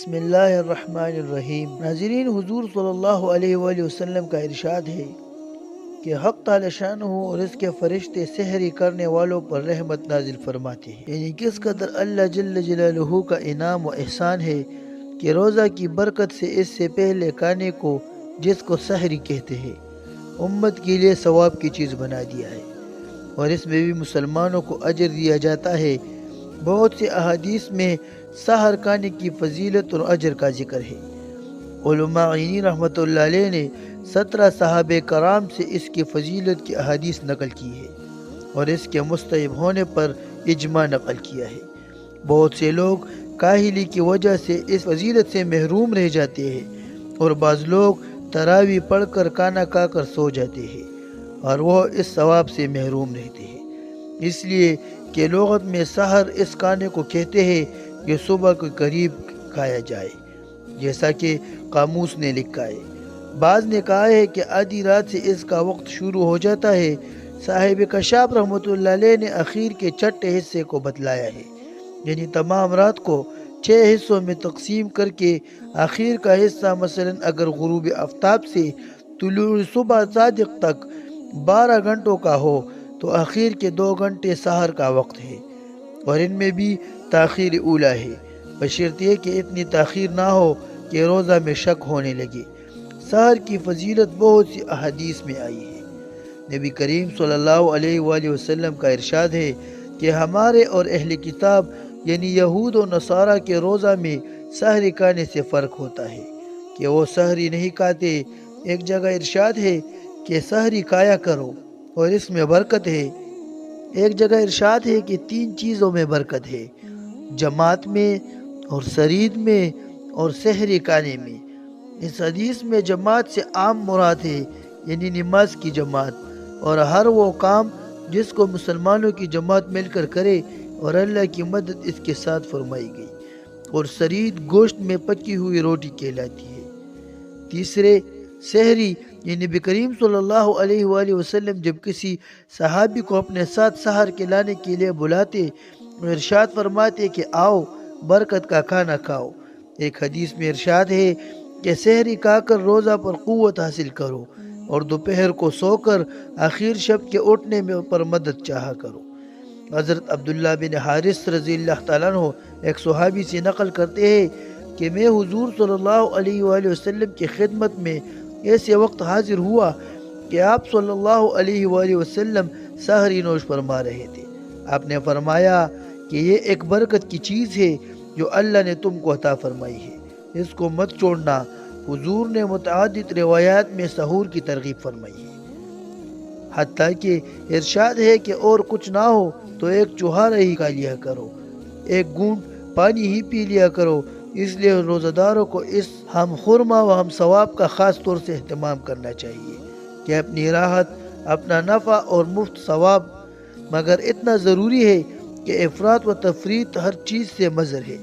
بسم اللہ الرحمن الرحیم۔ ناظرین، حضور صلی اللہ علیہ وآلہ وسلم کا ارشاد ہے کہ حق تعالی شانہ اور اس کے فرشتے سحری کرنے والوں پر رحمت نازل فرماتے ہیں، یعنی کس قدر اللہ جل جلالہ کا انعام و احسان ہے کہ روزہ کی برکت سے اس سے پہلے کھانے کو، جس کو سحری کہتے ہیں، امت کے لیے ثواب کی چیز بنا دیا ہے، اور اس میں بھی مسلمانوں کو اجر دیا جاتا ہے۔ بہت سے احادیث میں سحر کھانے کی فضیلت اور اجر کا ذکر ہے۔ علماء رحمۃ اللہ علیہ نے 17 صحابہ کرام سے اس کی فضیلت کی احادیث نقل کی ہے اور اس کے مستحب ہونے پر اجماع نقل کیا ہے۔ بہت سے لوگ کاہلی کی وجہ سے اس فضیلت سے محروم رہ جاتے ہیں، اور بعض لوگ تراویح پڑھ کر کھانا کھا کر سو جاتے ہیں اور وہ اس ثواب سے محروم رہتے ہیں۔ اس لیے کہ لغت میں سحر اس کھانے کو کہتے ہیں کہ صبح کے قریب کھایا جائے، جیسا کہ قاموس نے لکھا ہے۔ بعض نے کہا ہے کہ آدھی رات سے اس کا وقت شروع ہو جاتا ہے۔ صاحب کشاف رحمۃ اللہ علیہ نے اخیر کے چھٹے حصے کو بتلایا ہے، یعنی تمام رات کو 6 حصوں میں تقسیم کر کے آخر کا حصہ، مثلا اگر غروب آفتاب سے طلوع صبح صادق تک 12 گھنٹوں کا ہو تو آخر کے 2 گھنٹے سحر کا وقت ہے، اور ان میں بھی تاخیر اولا ہے، بشرطیہ کہ اتنی تاخیر نہ ہو کہ روزہ میں شک ہونے لگے۔ سحر کی فضیلت بہت سی احادیث میں آئی ہے۔ نبی کریم صلی اللہ علیہ وآلہ وسلم کا ارشاد ہے کہ ہمارے اور اہل کتاب یعنی یہود و نصارہ کے روزہ میں سحری کھانے سے فرق ہوتا ہے کہ وہ سحری نہیں کھاتے۔ ایک جگہ ارشاد ہے کہ سحری کھایا کرو اور اس میں برکت ہے۔ ایک جگہ ارشاد ہے کہ 3 چیزوں میں برکت ہے، جماعت میں اور سرید میں اور سحری کھانے میں۔ اس حدیث میں جماعت سے عام مراد ہے، یعنی نماز کی جماعت اور ہر وہ کام جس کو مسلمانوں کی جماعت مل کر کرے، اور اللہ کی مدد اس کے ساتھ فرمائی گئی۔ اور سرید گوشت میں پکی ہوئی روٹی کہلاتی ہے۔ تیسرے، سحری، یعنی نبی کریم صلی اللہ علیہ وآلہ وسلم جب کسی صحابی کو اپنے ساتھ سحر کے لانے کے لیے بلاتے اور ارشاد فرماتے کہ آؤ برکت کا کھانا کھاؤ۔ ایک حدیث میں ارشاد ہے کہ سحری کھا کر روزہ پر قوت حاصل کرو اور دوپہر کو سو کر آخر شب کے اٹھنے میں پر مدد چاہا کرو۔ حضرت عبداللہ بن حارث رضی اللہ تعالیٰ عنہ ایک صحابی سے نقل کرتے ہیں کہ میں حضور صلی اللہ علیہ وآلہ وسلم کی خدمت میں ایسے وقت حاضر ہوا کہ آپ صلی اللہ علیہ وآلہ وسلم سحری نوش فرما رہے تھے۔ آپ نے فرمایا کہ یہ ایک برکت کی چیز ہے جو اللہ نے تم کو عطا فرمائی ہے، اس کو مت چھوڑنا۔ حضور نے متعدد روایات میں سحور کی ترغیب فرمائی ہے، حتیٰ کہ ارشاد ہے کہ اور کچھ نہ ہو تو ایک چوہارا ہی کھا لیا کرو، ایک گھونٹ پانی ہی پی لیا کرو۔ اس لیے روزہ داروں کو اس ہم خرما و ہم ثواب کا خاص طور سے اہتمام کرنا چاہیے کہ اپنی راحت، اپنا نفع اور مفت ثواب، مگر اتنا ضروری ہے کہ افراط و تفریط ہر چیز سے مضر ہے،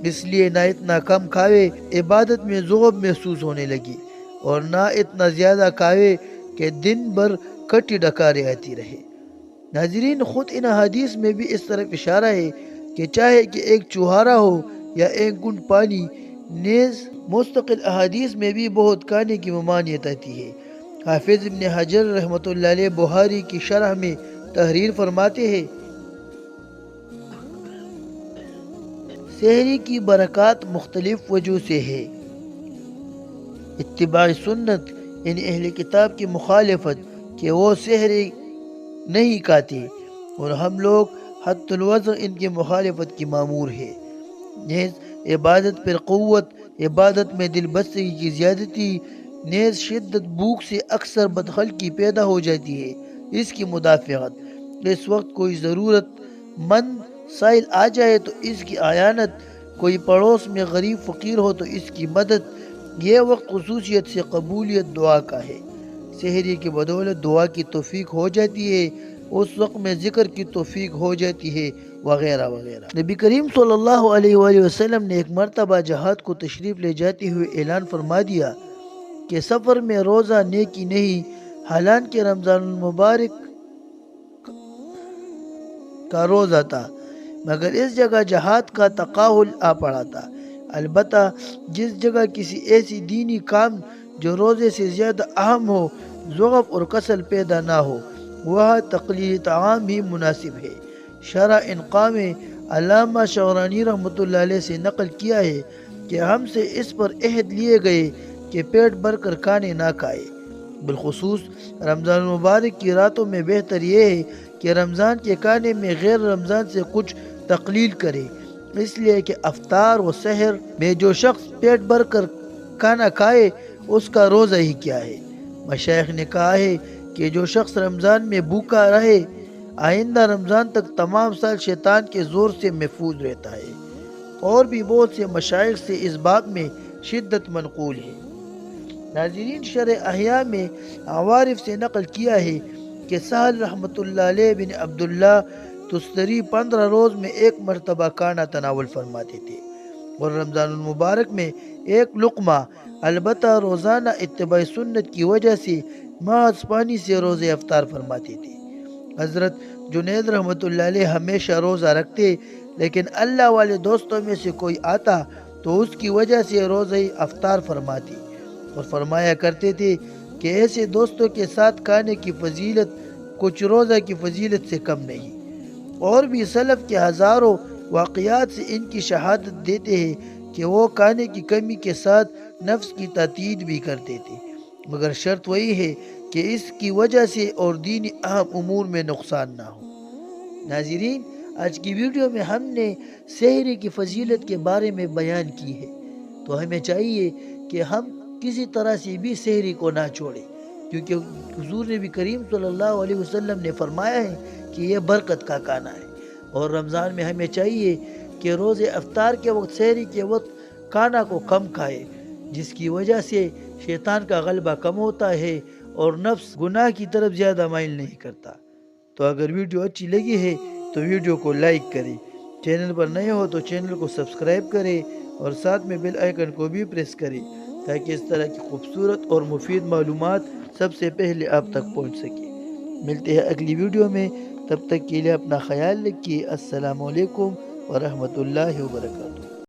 اس لیے نہ اتنا کم کھاوے عبادت میں ذوب محسوس ہونے لگی، اور نہ اتنا زیادہ کھاوے کہ دن بھر کٹی ڈکاریں آتی رہے۔ ناظرین، خود ان حدیث میں بھی اس طرف اشارہ ہے کہ چاہے کہ ایک چوہارا ہو یا ایک گھونٹ پانی، نیز مستقل احادیث میں بھی بہت کھانے کی ممانعت آتی ہے۔ حافظ ابن حجر رحمۃ اللہ علیہ بخاری کی شرح میں تحریر فرماتے ہیں، سحری کی برکات مختلف وجہ سے ہے۔ اتباع سنت، یعنی اہل کتاب کی مخالفت کہ وہ سحری نہیں کھاتے، اور ہم لوگ حد الوضع ان کی مخالفت کی مامور ہے۔ نیز عبادت پر قوت، عبادت میں دل بستگی کی زیادتی، نیز شدت بھوک سے اکثر بدخلقی پیدا ہو جاتی ہے، اس کی مدافعت۔ اس وقت کوئی ضرورت مند سائل آ جائے تو اس کی اعانت، کوئی پڑوس میں غریب فقیر ہو تو اس کی مدد، یہ وقت خصوصیت سے قبولیت دعا کا ہے۔ سحری کی بدولت دعا کی توفیق ہو جاتی ہے، اس وقت میں ذکر کی توفیق ہو جاتی ہے، وغیرہ وغیرہ۔ نبی کریم صلی اللہ علیہ وآلہ وسلم نے ایک مرتبہ جہاد کو تشریف لے جاتے ہوئے اعلان فرما دیا کہ سفر میں روزہ نیکی نہیں، حالانکہ رمضان المبارک کا روزہ تھا، مگر اس جگہ جہاد کا تقاضا آ پڑا تھا۔ البتہ جس جگہ کسی ایسی دینی کام جو روزے سے زیادہ اہم ہو، ضعف اور کسل پیدا نہ ہو، وہاں تقلیل طعام بھی مناسب ہے۔ شرح انقاء میں علامہ شعرانی رحمۃ اللہ علیہ سے نقل کیا ہے کہ ہم سے اس پر عہد لیے گئے کہ پیٹ بھر کر کھانے نہ کھائے۔ بالخصوص رمضان المبارک کی راتوں میں بہتر یہ ہے کہ رمضان کے کھانے میں غیر رمضان سے کچھ تقلیل کرے، اس لیے کہ افطار و سحر میں جو شخص پیٹ بھر کر کھانا کھائے اس کا روزہ ہی کیا ہے۔ مشائخ نے کہا ہے کہ جو شخص رمضان میں بھوکا رہے آئندہ رمضان تک تمام سال شیطان کے زور سے محفوظ رہتا ہے۔ اور بھی بہت سے مشائخ سے اس باب میں شدت منقول ہے۔ ناظرین، شرح احیاء میں عوارف سے نقل کیا ہے کہ سہل رحمۃ اللہ علیہ بن عبداللہ تستری 15 روز میں ایک مرتبہ کھانا تناول فرماتے تھے اور رمضان المبارک میں ایک لقمہ، البتہ روزانہ اتباع سنت کی وجہ سے محض پانی سے روزے افطار فرماتے تھے۔ حضرت جنید رحمۃ اللہ علیہ ہمیشہ روزہ رکھتے، لیکن اللہ والے دوستوں میں سے کوئی آتا تو اس کی وجہ سے روزہ افطار فرماتے اور فرمایا کرتے تھے کہ ایسے دوستوں کے ساتھ کھانے کی فضیلت کچھ روزہ کی فضیلت سے کم نہیں۔ اور بھی سلف کے ہزاروں واقعات سے ان کی شہادت دیتے ہیں کہ وہ کھانے کی کمی کے ساتھ نفس کی تأکید بھی کرتے تھے، مگر شرط وہی ہے کہ اس کی وجہ سے اور دینی اہم امور میں نقصان نہ ہو۔ ناظرین، آج کی ویڈیو میں ہم نے سحری کی فضیلت کے بارے میں بیان کی ہے، تو ہمیں چاہیے کہ ہم کسی طرح سے بھی سحری کو نہ چھوڑیں، کیونکہ حضور نبی کریم صلی اللہ علیہ وسلم نے فرمایا ہے کہ یہ برکت کا کھانا ہے۔ اور رمضان میں ہمیں چاہیے کہ روزے افطار کے وقت، سحری کے وقت کھانا کو کم کھائے، جس کی وجہ سے شیطان کا غلبہ کم ہوتا ہے اور نفس گناہ کی طرف زیادہ مائل نہیں کرتا۔ تو اگر ویڈیو اچھی لگی ہے تو ویڈیو کو لائک کریں، چینل پر نئے ہو تو چینل کو سبسکرائب کریں اور ساتھ میں بیل آئیکن کو بھی پریس کریں تاکہ اس طرح کی خوبصورت اور مفید معلومات سب سے پہلے آپ تک پہنچ سکے۔ ملتے ہیں اگلی ویڈیو میں، تب تک کے لیے اپنا خیال رکھیے۔ السلام علیکم ورحمۃ اللہ وبرکاتہ۔